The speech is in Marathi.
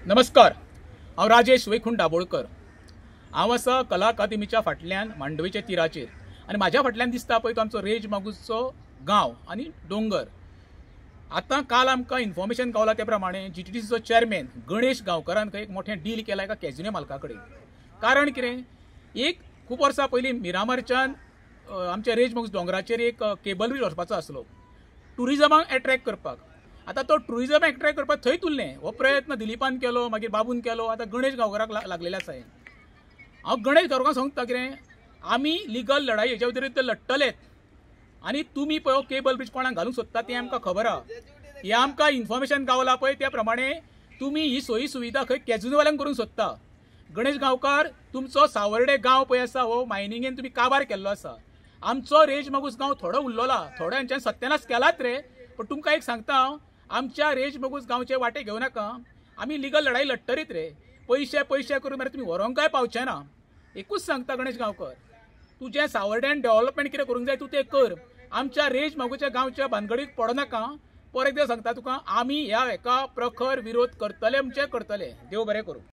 नमस्कार, हांव राजेश वैकुंठ दाबोळकर। हांव आसा कला अकादमीच्या फाटल्यान मांडवेच्या तिराचेर आनी म्हाज्या फाटल्यान दिसता पळय तो आमचो रेज मागुसचो गांव आनी डोंगर। आतां काल आमकां इन्फॉर्मेशन गावला त्या प्रमाणे GTDCचो चेअरमॅन गणेश गांवकरान खंय एक मोठें डील केलां एका कॅजिनो मालका कडेन। कारण कितें, एक खूब वर्सां पयलीं मिरामारच्यान आमच्या रेज मागूस दोंगराचेर एक केबल ब्रिज वचपाचो आसलो टुरिजमाक एट्रॅक्ट करपाक। आता तो टुरिजम एट्रॅक्ट करपाक थंय तुल्लें हो प्रयत्न दिलीपान केलो, मागीर बाबून केलो, आतां गणेश गांवकराक लागलेले आसा। हांव गणेश गांवकारांक सांगता कितें, आमी लिगल लढाई हेच्या विरुद्ध लडटलेच आनी तुमी पळय केबल ब्रिज कोणाक घालूंक सोदता तें आमकां खबर आहा। हें आमकां इन्फॉर्मेशन गावला पळय त्या प्रमाणे तुमी ही सोयी सुविधा खंय कॅजिनोवाल्यांक करूंक सोदता। गणेश गांवकार, तुमचो सावर्डे गांव पळय आसा हो मायनिंगेन तुमी काबार केल्लो आसा। आमचो रेज मागूस गांव थोडो उरलोला, थोडो हांच्यान सत्यानाश केलात रे, पण तुमकां एक सांगता हांव, आमच्या रेज मागूस गांवचे वाटे घेवं नाका। आमी लिगल लढाई लडटलीत रे, पैसे पैसे करून मरे तुमी व्हरोंकय पावचे ना। एकूच सांगता गणेश गांवकर, तुजें सावर्ड्यान डेव्हलपमेंट कितें करूंक जाय तूं तें कर, आमच्या रेज मागूच्या गांवच्या भानगडीक पडो नाका। परत एकदां सांगता तुका, आमी ह्या हेका प्रखर विरोध करतले म्हणजे करतले। देव बरें करूं।